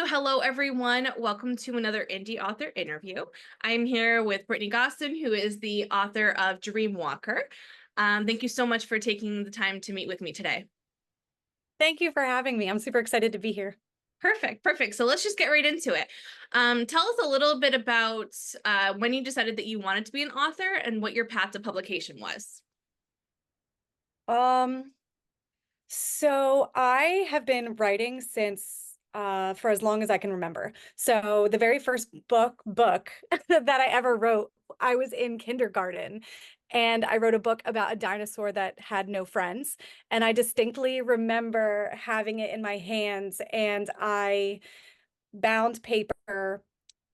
So hello, everyone. Welcome to another indie author interview. I'm here with Brittany Gossin, who is the author of Dreamwalker. Thank you so much for taking the time to meet with me today. Thank you for having me. I'm super excited to be here. Perfect, perfect. So let's just get right into it. Tell us a little bit about when you decided that you wanted to be an author and what your path to publication was. Um, so I have been writing since for as long as I can remember. So the very first book that I ever wrote, I was in kindergarten, and I wrote a book about a dinosaur that had no friends. And I distinctly remember having it in my hands, and I bound paper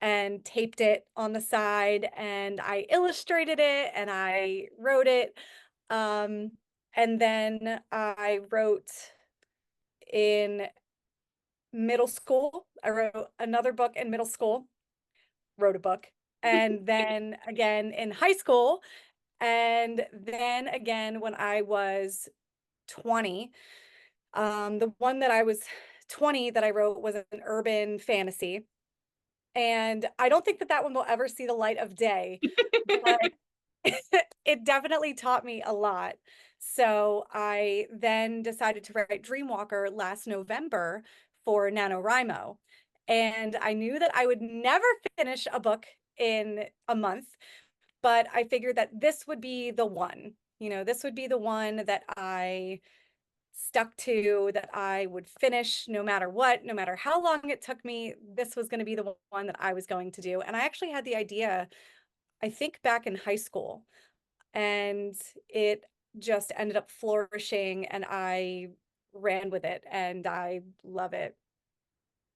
and taped it on the side, and I illustrated it and I wrote it. Um, and then I wrote in middle school. I wrote another book in middle school, wrote a book, and then again in high school, and then again when I was 20. The one that I was 20 that I wrote was an urban fantasy. And I don't think that that one will ever see the light of day, but it definitely taught me a lot. So I then decided to write Dreamwalker last November for NaNoWriMo. And I knew that I would never finish a book in a month, but I figured that this would be the one. This would be the one that I stuck to, that I would finish no matter what, no matter how long it took me. This was going to be the one that I was going to do. And I actually had the idea, I think, back in high school, and it just ended up flourishing, and I ran with it, and I love it.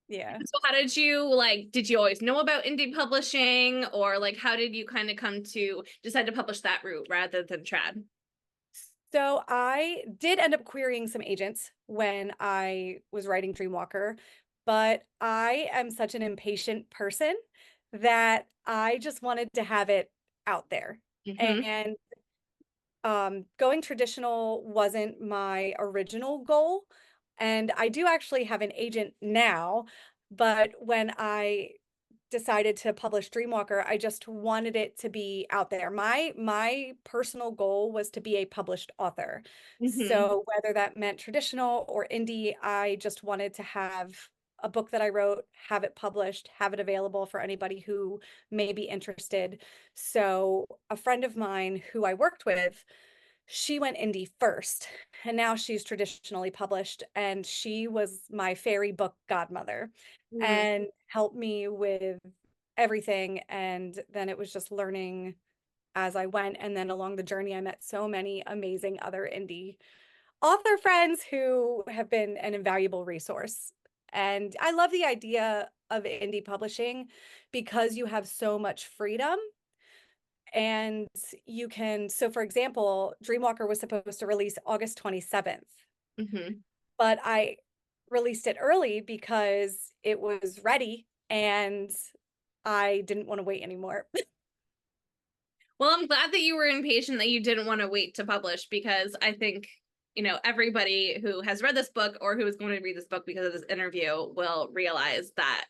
Yeah. So how did you always know about indie publishing, or like how did you kind of come to decide to publish that route rather than trad? So I did end up querying some agents when I was writing Dreamwalker, but I am such an impatient person that I just wanted to have it out there. Mm-hmm. And going traditional wasn't my original goal. And I do actually have an agent now, but when I decided to publish Dreamwalker, I just wanted it to be out there. My personal goal was to be a published author. Mm-hmm. So whether that meant traditional or indie, I just wanted to have a book that I wrote, have it published, have it available for anybody who may be interested. So a friend of mine who I worked with, she went indie first, and now she's traditionally published, and she was my fairy book godmother Mm-hmm. and helped me with everything. And then it was just learning as I went, and then along the journey I met so many amazing other indie author friends who have been an invaluable resource. And I love the idea of indie publishing because you have so much freedom, and you can, so for example, Dreamwalker was supposed to release August 27th, Mm-hmm. but I released it early because it was ready and I didn't want to wait anymore. Well, I'm glad that you were impatient, that you didn't want to wait to publish, because I think, everybody who has read this book or who is going to read this book because of this interview will realize that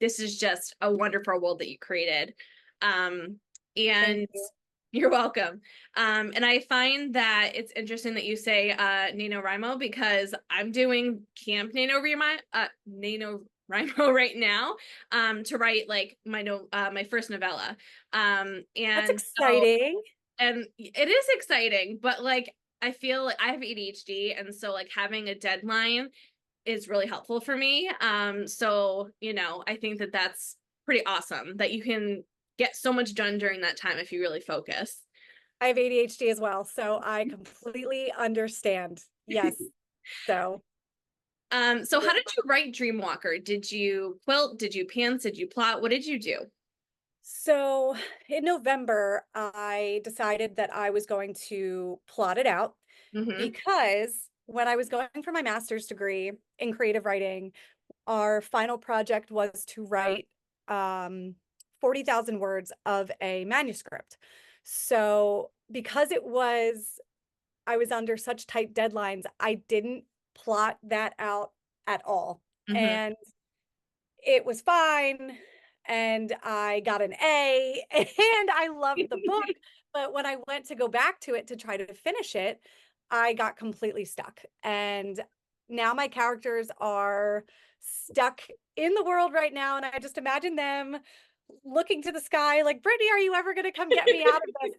this is just a wonderful world that you created. Thank And you. you're welcome. And I find that it's interesting that you say NaNoWriMo, because I'm doing Camp NaNoWriMo right now, to write like my first novella. That's And so, exciting. and it is exciting, but like I feel like I have ADHD, and so like having a deadline is really helpful for me. So I think that that's pretty awesome that you can get so much done during that time if you really focus. I have ADHD as well, so I completely understand. Yes. So, So how did you write Dreamwalker? Did you quilt? Did you pants? Did you plot? What did you do? so in November, I decided that I was going to plot it out Mm-hmm. because when I was going for my master's degree in creative writing, our final project was to write 40,000 words of a manuscript. So because I was under such tight deadlines, I didn't plot that out at all. Mm-hmm. And it was fine, and I got an A, and I loved the book, but when I went to go back to it to try to finish it, I got completely stuck, and now my characters are stuck in the world right now, and I just imagine them looking to the sky like, "Brittany, are you ever gonna come get me out of this?"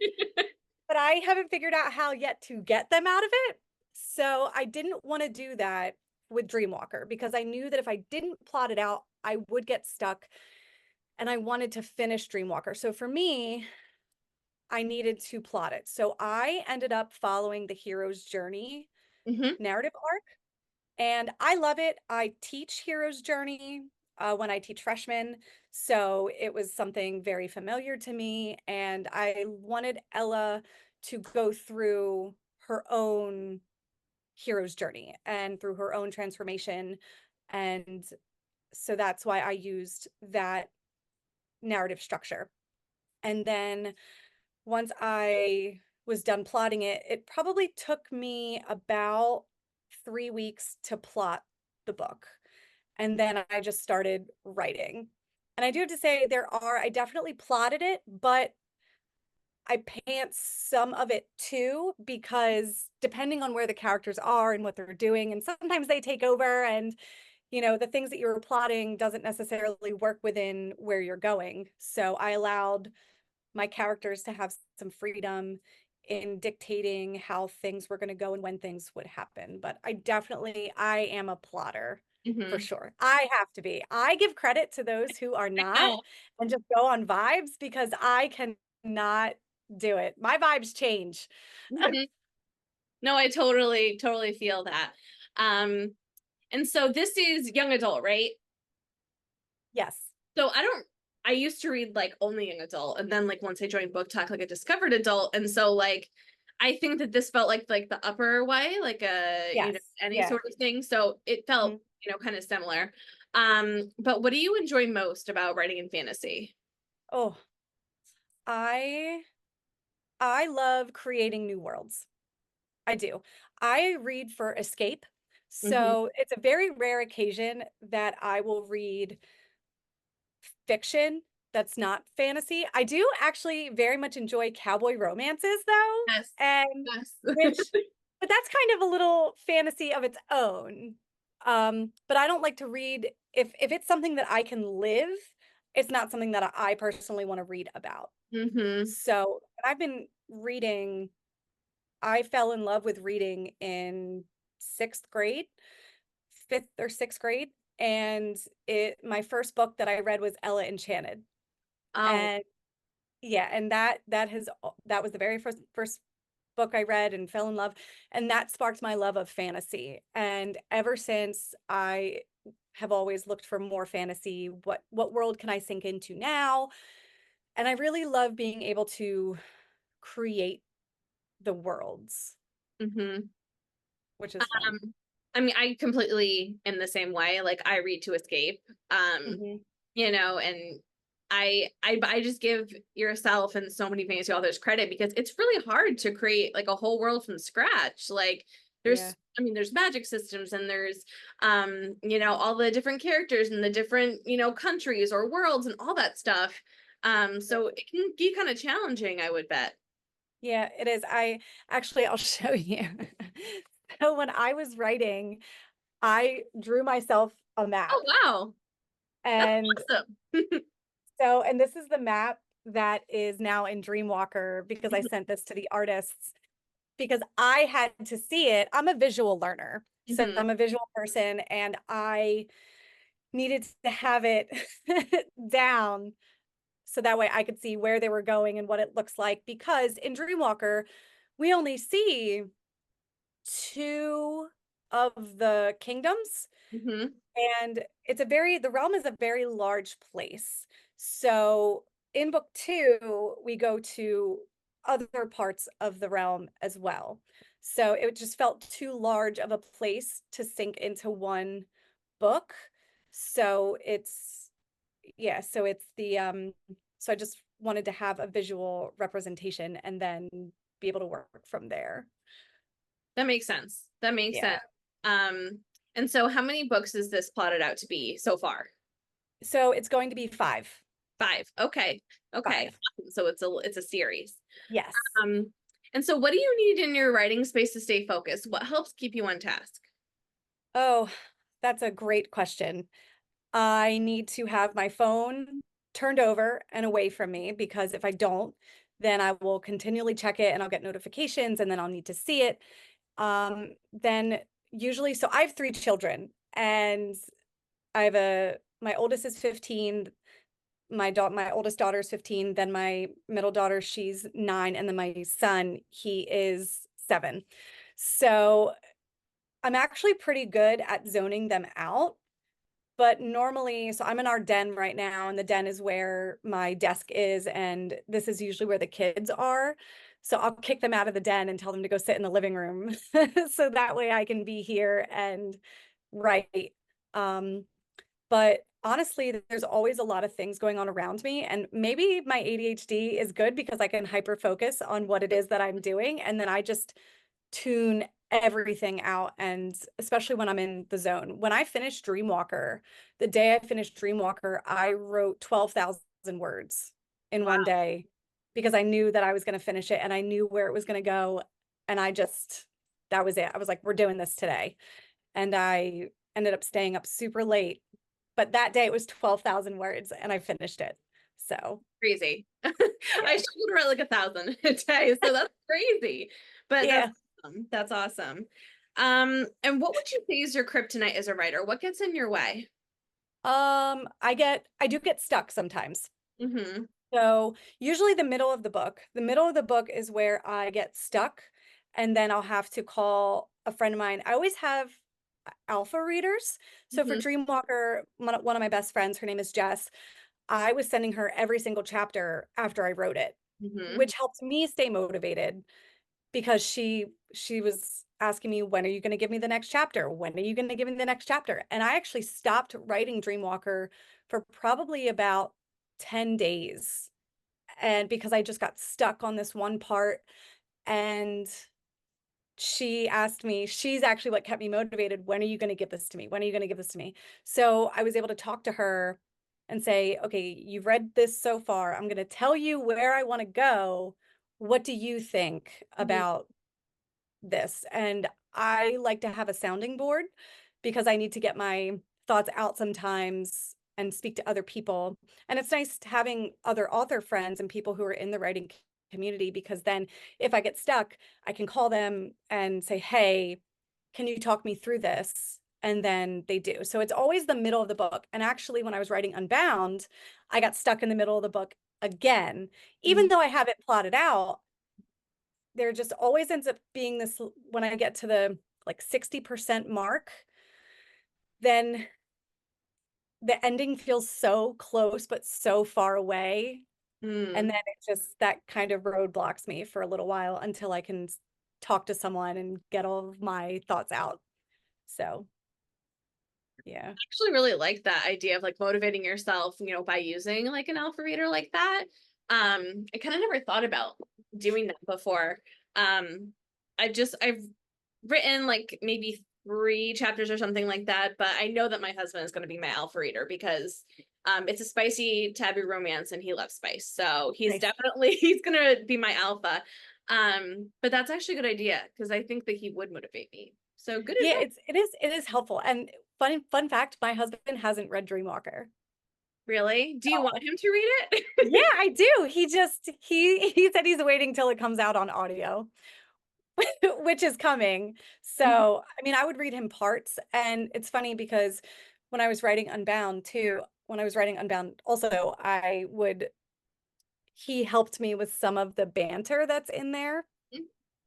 But I haven't figured out how yet to get them out of it. So I didn't want to do that with Dreamwalker because I knew that if I didn't plot it out, I would get stuck and I wanted to finish Dreamwalker. So for me, I needed to plot it. So I ended up following the hero's journey Hmm. narrative arc, and I love it. I teach hero's journey when I teach freshmen. So it was something very familiar to me. And I wanted Ella to go through her own hero's journey and through her own transformation. And so that's why I used that narrative structure. And then once I was done plotting it, it probably took me about 3 weeks to plot the book. And then I just started writing. And I do have to say, I definitely plotted it, but I pants some of it too, because depending on where the characters are and what they're doing, and sometimes they take over and, the things that you're plotting doesn't necessarily work within where you're going. So I allowed my characters to have some freedom in dictating how things were going to go and when things would happen. But I am a plotter for Hmm. sure. I have to be. I give credit to those who are not Oh. and just go on vibes because I cannot do it. My vibes change. Hmm. No, I totally feel that. Um, and so this is young adult, right? Yes. So I used to read like only young adult, and then like once I joined Book Talk, like I discovered adult, and so like I think that this felt like the upper way, like Yes. any Yeah. sort of thing. So it felt Mhm. kind of similar. But what do you enjoy most about writing in fantasy? Oh, I I love creating new worlds. I do. I read for escape. Hmm. So it's a very rare occasion that I will read fiction that's not fantasy. I do actually very much enjoy cowboy romances though, Yes. and Yes. which but that's kind of a little fantasy of its own. But I don't like to read if it's something that I can live, it's not something that I personally want to read about. Hmm. So, I've been reading I fell in love with reading in 6th grade, 5th or 6th grade, and my first book that I read was Ella Enchanted. Oh. And yeah, and that was the very first book I read and fell in love, and that sparked my love of fantasy. And ever since, I have always looked for more fantasy. What world can I sink into now? And I really love being able to create the worlds, Hmm. which is fun. Um, I mean, I completely am the same way. Like I read to escape. Mhm. And I just give yourself and so many fantasy authors credit because it's really hard to create like a whole world from scratch. Like Yeah. there's magic systems and there's all the different characters and the different, countries or worlds and all that stuff. So it can be kind of challenging, I would bet. Yeah, it is. I'll show you. So when I was writing, I drew myself a Oh map. wow. That's And awesome. and this is the map that is now in Dreamwalker because I sent this to the artists because I had to see it. I'm a visual learner. So Hmm. I'm a visual person and I needed to have it down so that way I could see where they were going and what it looks like because in Dreamwalker, we only see two of the kingdoms, Hmm. and the realm is a very large place. So in book two, we go to other parts of the realm as well. So it just felt too large of a place to sink into one book. So so I just wanted to have a visual representation and then be able to work from there. That makes sense. That makes Yeah. sense. Um, and so how many books is this plotted out to be so far? So it's going to be five. Five. Okay. Okay. Five. So it's a series. Yes. Um, and so what do you need in your writing space to stay focused? What helps keep you on task? Oh, that's a great question. I need to have my phone turned over and away from me because if I don't, then I will continually check it and I'll get notifications and then I'll need to see it. Then usually, so I have three children and my oldest is 15, my oldest daughter is 15, then my middle daughter, she's 9, and then my son, he is 7. So I'm actually pretty good at zoning them out. But normally, so I'm in our den right now, and the den is where my desk is, and this is usually where the kids are. So I'll kick them out of the den and tell them to go sit in the living room. So that way I can be here and write. Um, but honestly, there's always a lot of things going on around me. And maybe my ADHD is good because I can hyper focus on what it is that I'm doing. And then I just tune everything out. And especially when I'm in the zone. When I finished Dreamwalker, the day I finished Dreamwalker, I wrote 12,000 words in one Wow. day because I knew that I was going to finish it and I knew where it was going to go. And that was it. I was like, we're doing this today. And I ended up staying up super late, but that day it was 12,000 words and I finished it. So, Crazy. I yeah. struggle to write like 1,000 a day, so that's crazy. But that's Yeah. awesome. That's awesome. And what would you say is your kryptonite as a writer? What gets in your way? I do get stuck sometimes. Mm-hmm. So usually the middle of the book is where I get stuck and then I'll have to call a friend of mine. I always have alpha readers. So for Mm-hmm. Dreamwalker, one of my best friends, her name is Jess. I was sending her every single chapter after I wrote it, Mm-hmm. which helps me stay motivated because she was asking me, when are you going to give me the next chapter? When are you going to give me the next chapter? And I actually stopped writing Dreamwalker for probably about 10 days. And because I just got stuck on this one part and she asked me, she's actually what kept me motivated. When are you going to give this to me? When are you going to give this to me? So I was able to talk to her and say, okay, you've read this so far. I'm going to tell you where I want to go. What do you think Mm-hmm. about this? And I like to have a sounding board because I need to get my thoughts out sometimes and speak to other people. And it's nice having other author friends and people who are in the writing community because then if I get stuck, I can call them and say, hey, can you talk me through this? And then they do. So it's always the middle of the book. And actually, when I was writing Unbound, I got stuck in the middle of the book again. Mm-hmm. Even though I have it plotted out, there just always ends up being this when I get to the like 60% mark, then the ending feels so close but so far away. And Mm. then it just that kind of roadblocks me for a little while until I can talk to someone and get all of my thoughts out. So, yeah. Actually really like that idea of like motivating yourself, by using like an alpha reader like that. I kind of never thought about doing that before. Um, I've written like maybe 3 chapters or something like that, but I know that my husband is going to be my alpha reader because it's a spicy taboo romance and he loves spice. So Nice. he's going to be my alpha. But that's actually a good idea because I think that he would motivate me. So good Yeah, advice. it is helpful. And fun fact, my husband hasn't read Dreamwalker. Really? Do you Oh. want him to read Yeah, it? I do. He said he's waiting till it comes out on audio. Which is coming. So, I mean, I would read him parts. And it's funny because when I was writing Unbound too, when I was writing Unbound, also, he helped me with some of the banter that's in there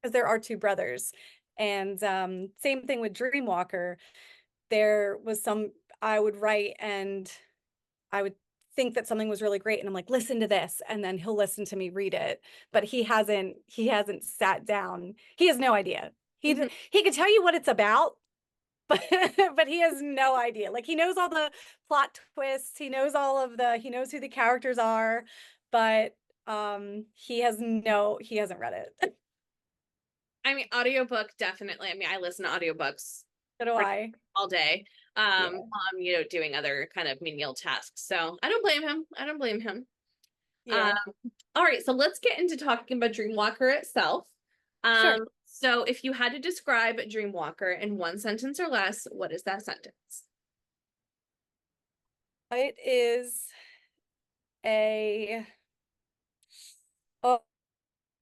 because there are two brothers. And same thing with Dreamwalker. There was I would write and I would think that something was really great and I'm like, listen to this. And then he'll listen to me read it. But he hasn't sat down. He has no idea. Mhm. He could tell you what it's about, but but he has no idea. Like he knows all the plot twists, he knows who the characters are, but he hasn't read it. I mean, audiobook definitely. I mean, I listen to audiobooks So do pretty I. all day. Yeah. doing other kind of menial tasks. So I don't blame him. I don't blame him. Um, Yeah. all right, so let's get into talking about Dreamwalker itself. Sure. So if you had to describe Dreamwalker in one sentence or less, what is that sentence? It is a oh,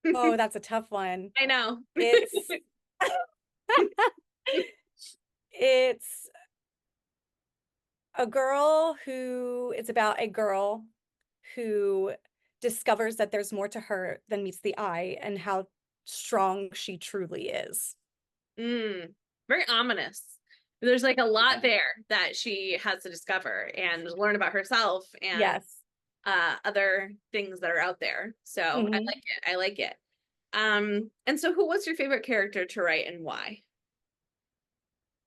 oh, that's a tough one. I know. It's it's it's about a girl who discovers that there's more to her than meets the eye and how strong she truly is. Mm, very ominous. There's like a lot Yeah. there that she has to discover and learn about herself and Yes. other things that are out there. So I Hmm. like it. I like it. And so who was your favorite character to write and why?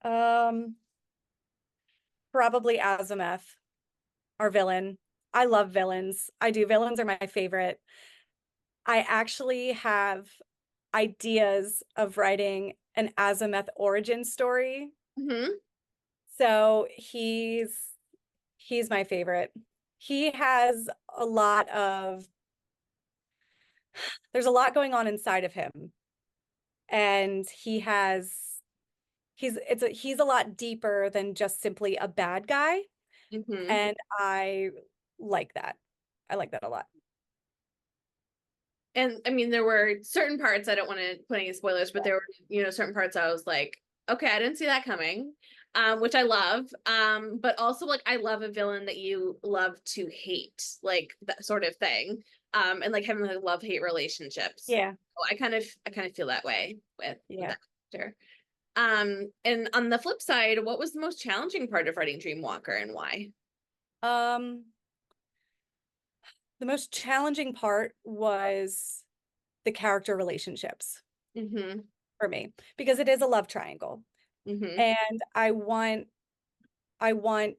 Um, Probably Azimeth, our villain. I love villains. I do. Villains are my favorite. I actually have ideas of writing an Azimeth origin story. Hmm. So he's my favorite. He has a lot of there's a lot going on inside of him. And he's a lot deeper than just simply a bad guy. Hmm. And I like that. I like that a lot. And I mean, there were certain parts, I don't want to put any spoilers, but there were, certain parts I was like, okay, I didn't see that coming, which I love. But also like I love a villain that you love to hate, like that sort of thing. And like having like love-hate relationships. Yeah. So I kind of feel that way with Yeah. that character. And on the flip side, what was the most challenging part of writing Dreamwalker and why? Um, the most challenging part was the character relationships Mm-hmm. for me because it is a love triangle. Mm-hmm. And I want I want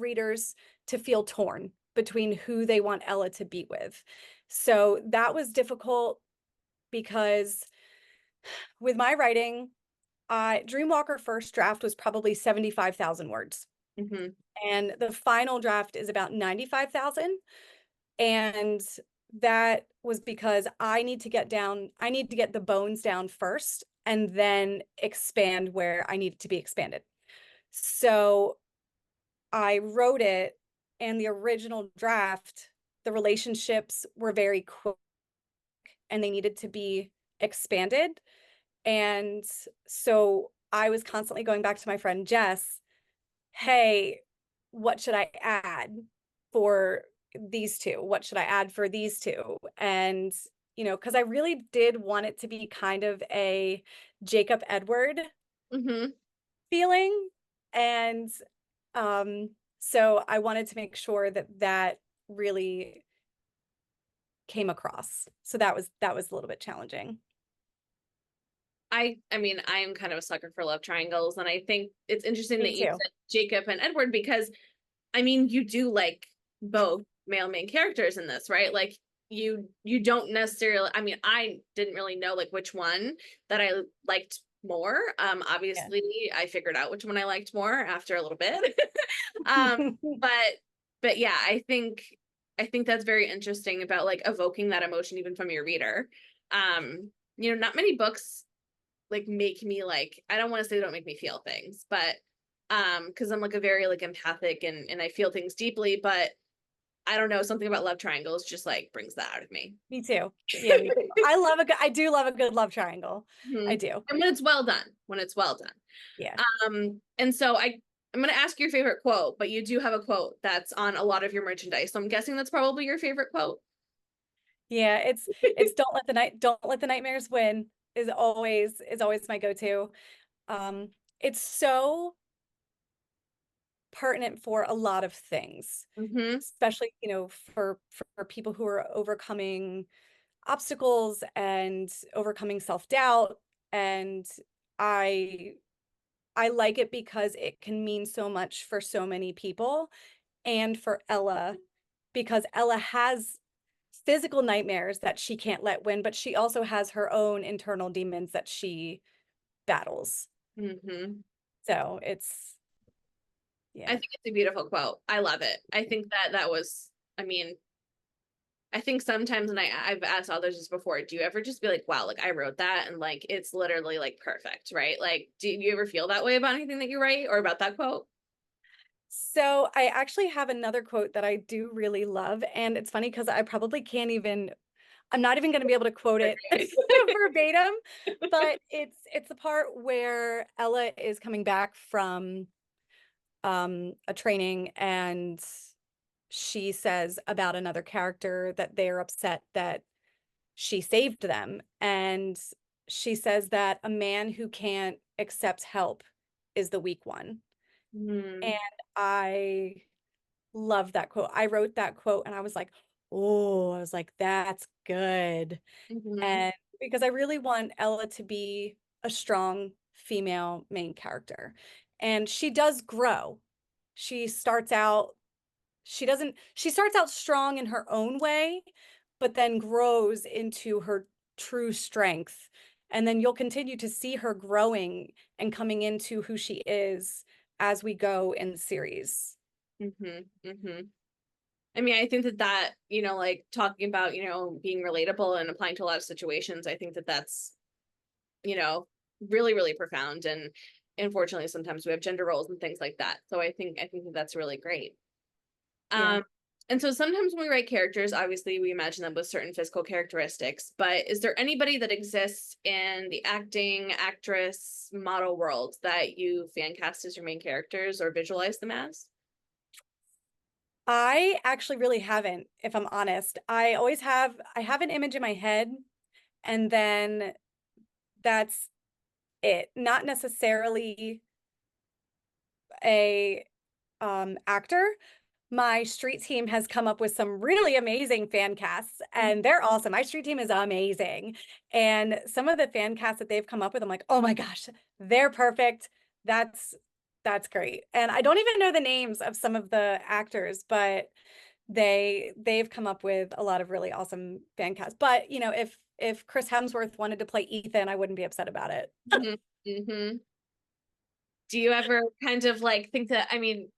readers to feel torn between who they want Ella to be with. So that was difficult because with my writing, Dreamwalker first draft was probably 75,000 words. Mm-hmm. And the final draft is about 95,000. And that was because I need to get the bones down first and then expand where I need it to be expanded. So I wrote it, and the original draft, the relationships were very quick and they needed to be expanded. And so I was constantly going back to my friend Jess, hey, what should I add for these two? What should I add for these two? And, because I really did want it to be kind of a Jacob Edward Mm-hmm. feeling. And um, so I wanted to make sure that that really came across. So that was a little bit challenging. I mean, I am kind of a sucker for love triangles, and I think it's interesting Me that you too. said Jacob and Edward because I mean, you do like both male main characters in this, right? Like you don't necessarily I mean, I didn't really know like which one that I liked more. Yeah. Obviously I figured out which one I liked more after a little bit. um but but yeah, I think that's very interesting about like evoking that emotion even from your reader. Not many books like make me like I don't want to say they don't make me feel things, but because I'm like a very like empathic and I feel things deeply, but I don't know, something about love triangles just like brings that out of me. Me too. Yeah, me too. I do love a good love triangle. I Mhm. do. And when it's well done, when it's well done. Yeah. And so I'm gonna ask your favorite quote, but you do have a quote that's on a lot of your merchandise. So I'm guessing that's probably your favorite quote. Yeah, it's don't let the nightmares win is always my go-to. Um, it's so pertinent for a lot of things, Mm-hmm. especially, for people who are overcoming obstacles and overcoming self-doubt. And I I like it because it can mean so much for so many people and for Ella because Ella has physical nightmares that she can't let win, but she also has her own internal demons that she battles. Mm-hmm. So I yeah. think it's a beautiful quote. I love it. I think that was, I mean, I think sometimes, and I've asked others this before, do you ever just be like, wow, like I wrote that and like it's literally like perfect, right? Like, do you ever feel that way about anything that you write or about that quote? So I actually have another quote that I do really love. And it's funny because I probably can't even, I'm not even going to be able to quote it verbatim, but it's the part where Ella is coming back from a training, and she says about another character that they're upset that she saved them. And she says that a man who can't accept help is the weak one. And Mm, I love that quote. I wrote that quote and I was like, oh, I was like, that's good. mhm, And because I really want Ella to be a strong female main character. And she does grow. She starts out, she starts out strong in her own way, but then grows into her true strength. And then you'll continue to see her growing and coming into who she is as we go in the series. mhm, mhm. I mean, I think that, like talking about, being relatable and applying to a lot of situations, I think that that's, you know, really, really profound. And unfortunately, sometimes we have gender roles and things like that. So I think that that's really great. Yeah. Um, and so sometimes when we write characters, obviously we imagine them with certain physical characteristics, but is there anybody that exists in the acting, actress, model world that you fan cast as your main characters or visualize them as? I actually really haven't, if I'm honest. I have an image in my head, and then that's it. Not necessarily a actor. My street team has come up with some really amazing fan casts, and they're awesome. My street team is amazing. And some of the fan casts that they've come up with, I'm like, oh my gosh, they're perfect. That's that's great. And I don't even know the names of some of the actors, but they've come up with a lot of really awesome fan casts. But if Chris Hemsworth wanted to play Ethan, I wouldn't be upset about it. Mhm, mhm. Do you ever kind of like think that, I mean,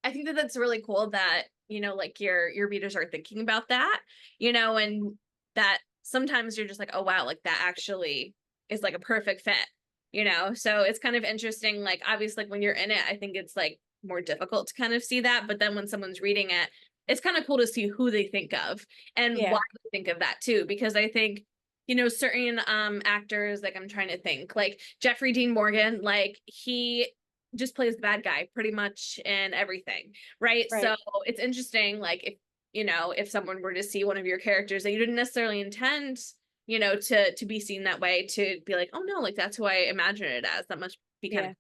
I think that that's really cool that, like your readers are thinking about that, and that sometimes you're just like, oh wow, like that actually is like a perfect fit. So it's kind of interesting. Like obviously like when you're in it, I think it's like more difficult to kind of see that. But then when someone's reading it, it's kind of cool to see who they think of and why Yeah, they think of that too. Because I think certain actors, like I'm trying to think, like Jeffrey Dean Morgan, like he just plays the bad guy pretty much in everything, right? So right. it's interesting, like if someone were to see one of your characters that you didn't necessarily intend, to be seen that way, to be like, oh no, like that's who I imagine it as. That must be kind of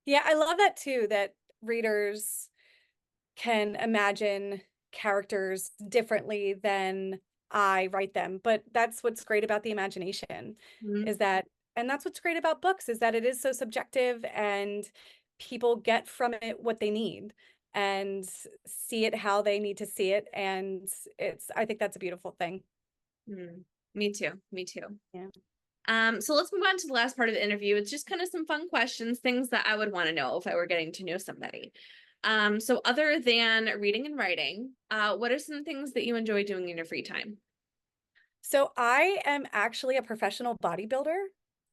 Yeah. Yeah, I love that too, that readers can imagine characters differently than I write them. But that's what's great about the imagination cool. is that, and that's what's great about books is that it is so subjective, and people get from it what they need and see it how they need to see it. And I think that's a beautiful thing. Mm. Me too. Me too. Yeah. So let's move on to the last part of the interview. It's just kind of some fun questions, things that I would want to know if I were getting to know somebody. So other than reading and writing, what are some things that you enjoy doing in your free time? So I am actually a professional bodybuilder.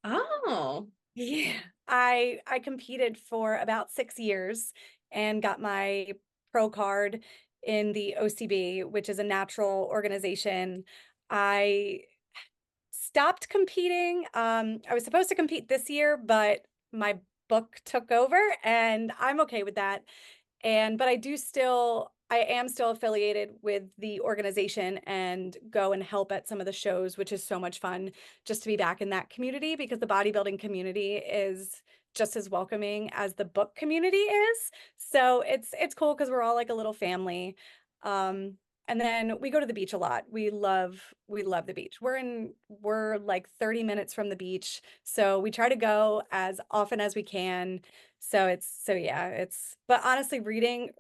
Oh, Yeah. I competed for about 6 years and got my pro card in the OCB, which is a natural organization. I stopped competing. I was supposed to compete this year, but my book took over, and I'm okay with that. But I am still affiliated with the organization and go and help at some of the shows, which is so much fun just to be back in that community, because the bodybuilding community is just as welcoming as the book community is. So it's cool because we're all like a little family. Um, and then we go to the beach a lot. We love the beach. We're like 30 minutes from the beach. So we try to go as often as we can. So it's but honestly, reading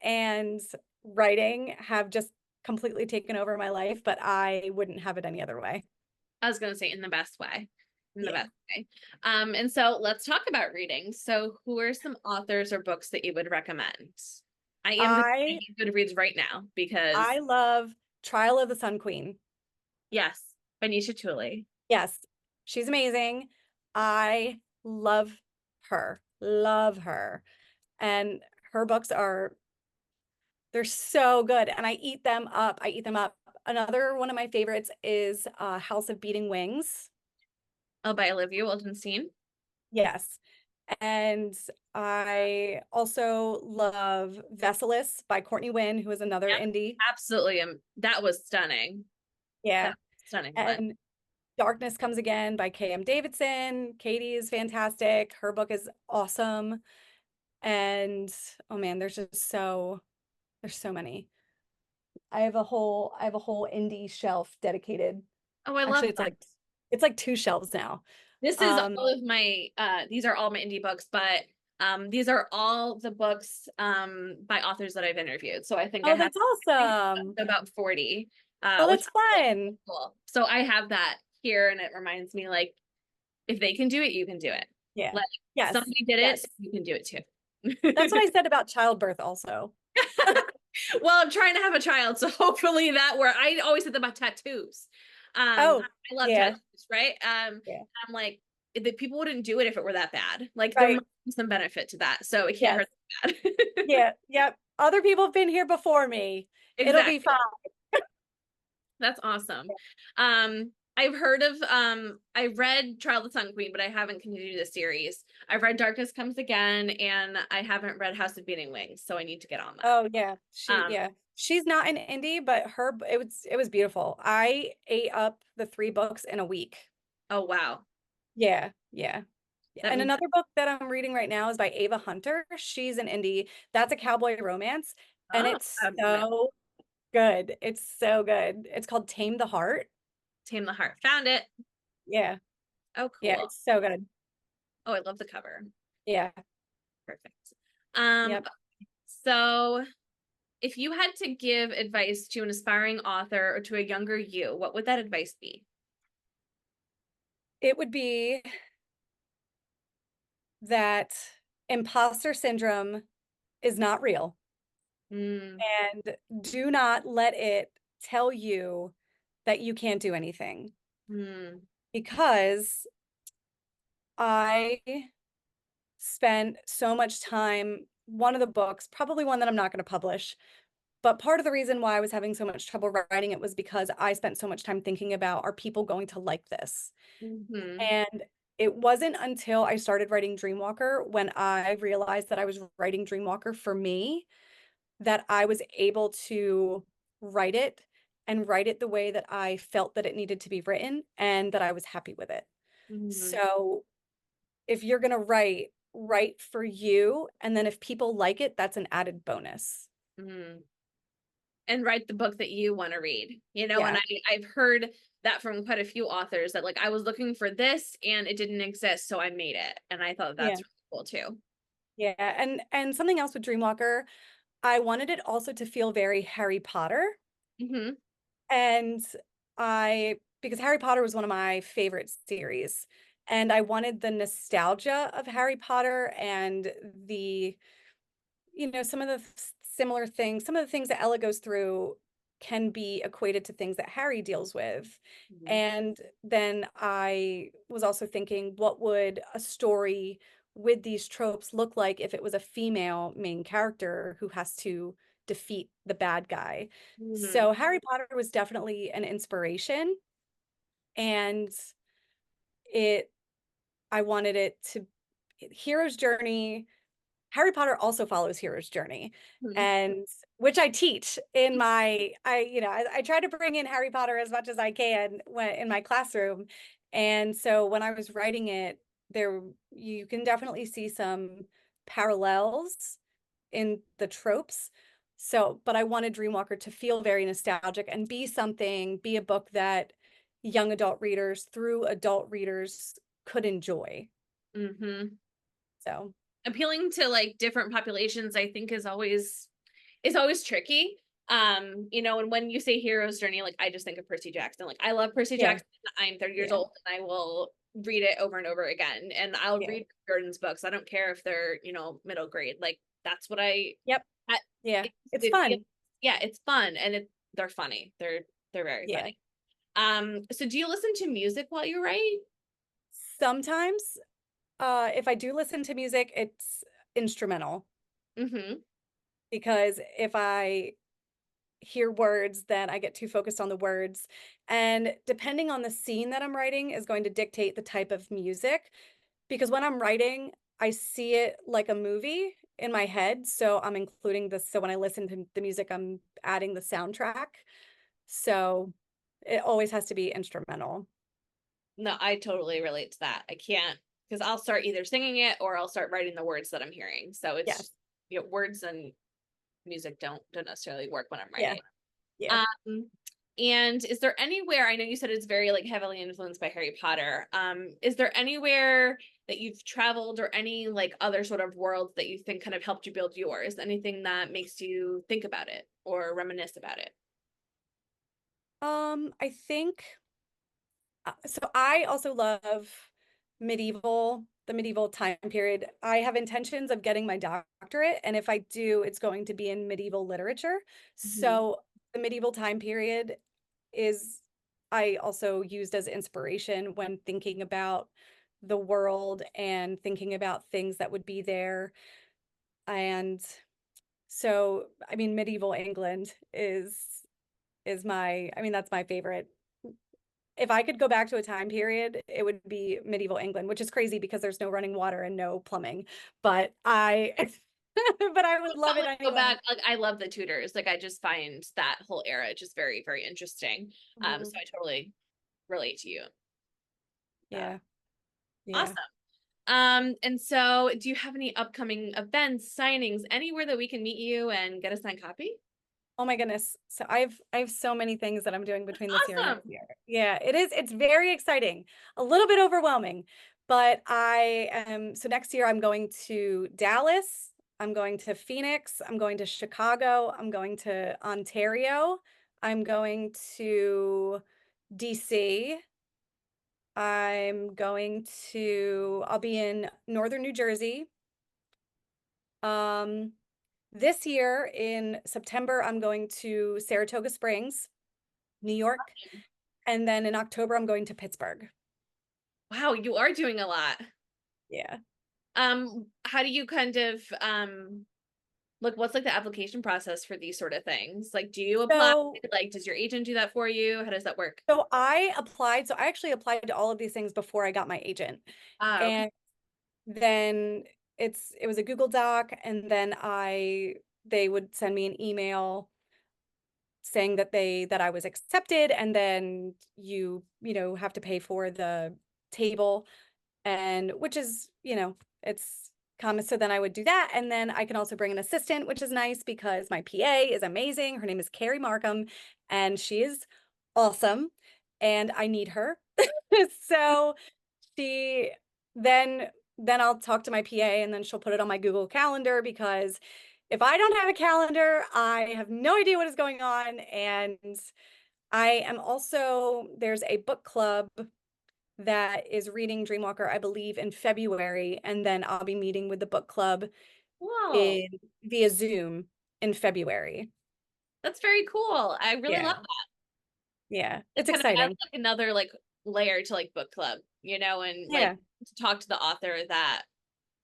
and writing have just completely taken over my life, but I wouldn't have it any other way. I was gonna say in the best way. in the Yeah. best way. And so let's talk about reading. So who are some authors or books that you would recommend? I am just I reading Goodreads right now because I love Trial of the Sun Queen. yes, Benicia Tully. Yes, she's amazing. I love her. Love her. And her books are they're so good and I eat them up. I eat them up. Another one of my favorites is House of Beating Wings. Oh, by Olivia Wildenstein. Yes. And I also love Vesselius by Courtney Wynn, who is another Yep, indie. absolutely. That was stunning. That Yeah. was a stunning one. And Darkness Comes Again by K.M. Davidson. Katie is fantastic. Her book is awesome. And oh man, there's so many. I have a whole indie shelf dedicated. Oh, I love Actually, that. it's like two shelves now. This is Um, all of my these are all my indie books, but these are all the books by authors that I've interviewed. So oh, I that's think awesome. about 40, Oh, which that's is fun. cool. So I have that here and it reminds me like if they can do it, you can do it. Yeah. Like Yes. somebody did it, Yes. so you can do it That's what too. I said about childbirth also. Well, I'm trying to have a child, so hopefully that where I always said about tattoos. Oh, I love yeah. tattoos, right? Yeah. I'm like the people wouldn't do it if it were that bad. Like there Right. might be some benefit to that, so it can't Yes. hurt that bad. Yeah. Yep. Other people have been here before me. It'll be fine. Exactly. That's awesome. I've heard of I read Trial of the Sun Queen, but I haven't continued the series. I've read Darkness Comes Again, and I haven't read House of Beating Wings, so I need to get on that. Oh, yeah. Yeah. She's not an indie, but it was beautiful. I ate up the three books in a week. Oh wow. Yeah. Yeah. That And means another book that I'm reading right now is by Ava Hunter. She's an indie. That's a cowboy romance, and oh, it's so good. It's so good. It's called Tame the Heart. Tame the Heart. Found it. Yeah. Oh, Yeah, cool. it's so good. Oh, I love the cover. Yeah. Perfect. Um, Yep. so if you had to give advice to an aspiring author or to a younger you, what would that advice be? It would be that imposter syndrome is not real, Mm, and do not let it tell you that you can't do anything, mm, because I spent so much time, one of the books, probably one that I'm not going to publish, but part of the reason why I was having so much trouble writing it was because I spent so much time thinking about, are people going to like this? mhm, And it wasn't until I started writing Dreamwalker, when I realized that I was writing Dreamwalker for me, that I was able to write it and write it the way that I felt that it needed to be written and that I was happy with it. mhm, So if you're going to write for you. And then if people like it, that's an added bonus. mhm. And write the book that you want to read, and Yeah. I've heard that from quite a few authors that like I was looking for this and it didn't exist, so I made it. And I thought Yeah. that's really cool too. Yeah. And something else with Dreamwalker, I wanted it also to feel very Harry Potter. Hmm. And because Harry Potter was one of my favorite series, and I wanted the nostalgia of Harry Potter and some of the similar things, some of the things that Ella goes through can be equated to things that Harry deals with. Hmm. And then I was also thinking, what would a story with these tropes look like if it was a female main character who has to defeat the bad guy? Hmm. So Harry Potter was definitely an inspiration, and it I wanted it to hero's journey. Harry Potter also follows hero's journey, Hmm. and which I teach in I try to bring in Harry Potter as much as I can in my classroom. And so when I was writing it, there you can definitely see some parallels in the tropes. So, but I wanted Dreamwalker to feel very nostalgic and be a book that young adult readers through adult readers could enjoy. Hmm. So, Appealing to like different populations, I think is always tricky. And when you say hero's journey, like I just think of Percy Jackson. Like I love Percy yeah, Jackson. I'm 30 years yeah, old and I will read it over and over again. And I'll Yeah. read Jordan's books. I don't care if they're, middle grade. Like that's what Yep. I Yeah. it, It's it feels, fun. yeah, it's fun and they're funny. They're very Yeah. funny. So do you listen to music while you write? Sometimes, if I do listen to music, it's instrumental Mm-hmm. because if I hear words, then I get too focused on the words. And depending on the scene that I'm writing is going to dictate the type of music. Because when I'm writing, I see it like a movie in my head. So I'm including this. So when I listen to the music, I'm adding the soundtrack. So it always has to be instrumental. No, I totally relate to that. I can't because I'll start either singing it or I'll start writing the words that I'm hearing. So Yes. it's words and music don't necessarily work when I'm Yeah. writing. Yeah. Um, and is there anywhere, I know you said it's very like heavily influenced by Harry Potter. Is there anywhere that you've traveled or any like other sort of worlds that you think kind of helped you build yours? Anything that makes you think about it or reminisce about it? I think so I also love the medieval time period. I have intentions of getting my doctorate, and if I do, it's going to be in medieval literature. Mhm. So the medieval time period is I also used as inspiration when thinking about the world and thinking about things that would be there. And so, I mean, medieval England is that's my favorite. If I could go back to a time period, it would be medieval England, which is crazy because there's no running water and no plumbing. But I but I would love Not it like go anyway. back, like I love the Tudors. Like I just find that whole era just very, very interesting. So Mhm. I totally relate to you. That Yeah. Yeah. awesome. And so do you have any upcoming events, signings, anywhere that we can meet you and get a signed copy? Oh my goodness. So I have so many things that I'm doing That's between this year and next awesome. year. Yeah, it is. It's very exciting. A little bit overwhelming, but I am so next year I'm going to Dallas, I'm going to Phoenix, I'm going to Chicago, I'm going to Ontario, I'm going to DC. I'll be in northern New Jersey. Um, this year in September, I'm going to Saratoga Springs, New York. And then in October, I'm going to Pittsburgh. Wow, you are doing a lot. Yeah. How do you kind of like what's like the application process for these sort of things? Like, do you apply? So, Like, does your agent do that for you? How does that work? so I applied. So I actually applied to all of these things before I got my agent. Ah, okay. And then it was a Google Doc, and then they would send me an email saying that I was accepted, and then you have to pay for the table, and which is, it's common. So then I would do that. And then I can also bring an assistant, which is nice because my PA is amazing. Her name is Carrie Markham, and she is awesome. And I need her. So she then then I'll talk to my PA, and then she'll put it on my Google Calendar because if I don't have a calendar, I have no idea what is going on. And there's a book club that is reading Dreamwalker, I believe, in February, and then I'll be meeting with the book club Whoa, in via Zoom in February. that's very cool. I really love Yeah, that. yeah, It it's kind of adds exciting. like another like layer to like book club, and like Yeah, to talk to the author that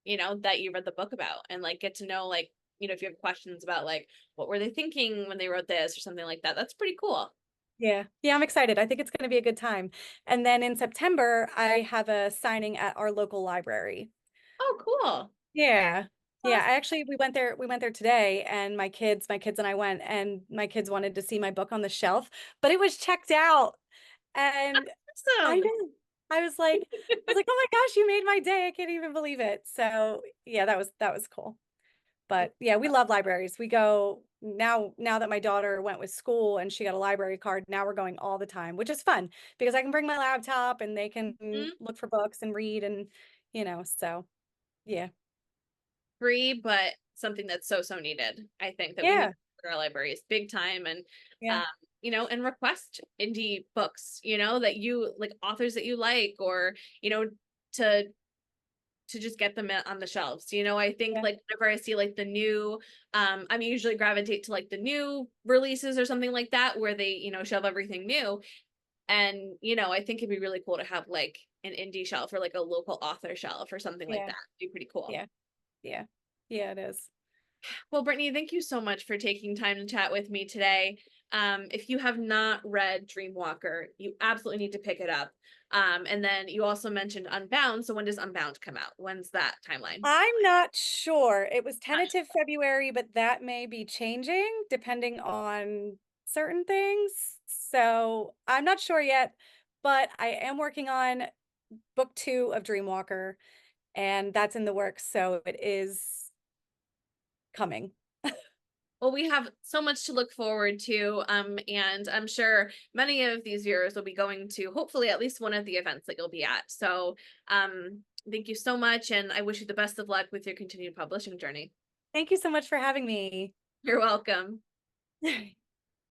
that you read the book about and like get to know like if you have questions about like what were they thinking when they wrote this or something like that. That's pretty cool. yeah, yeah. I'm excited. I think it's going to be a good time. And then in September, I have a signing at our local library. Oh, cool. Yeah. Yeah, Awesome. I actually we went there today, and my kids and I went, and my kids wanted to see my book on the shelf, but it was checked out. And I Awesome. know. I was like, "Oh my gosh, you made my day. I can't even believe it." So, yeah, that was cool. But yeah, we love libraries. We go now that my daughter went with school and she got a library card, now we're going all the time, which is fun because I can bring my laptop and they can Mhm. look for books and read, and so yeah. Free, but something that's so needed. I think that we need Yeah. in our libraries big time. And Yeah. um, and request indie books, that you like, authors that you like, or, to just get them on the shelves. I think Yeah. like whenever I see like the new, I'm usually gravitate to like the new releases or something like that where they, shelve everything new. And, I think it'd be really cool to have like an indie shelf or like a local author shelf or something like Yeah. that. It'd be pretty cool. Yeah. Yeah. Yeah, it is. Well, Brittany, thank you so much for taking time to chat with me today. If you have not read Dreamwalker, you absolutely need to pick it up. And then you also mentioned Unbound. So when does Unbound come out? When's that timeline? I'm not sure. It was Not tentative February, but that may be changing depending on certain things. So I'm not sure yet, but I am working on book 2 of Dreamwalker, and that's in the works. So it is coming. Well, we have so much to look forward to, and I'm sure many of these viewers will be going to hopefully at least one of the events that you'll be at. So, thank you so much, and I wish you the best of luck with your continued publishing journey. Thank you so much for having me. You're welcome.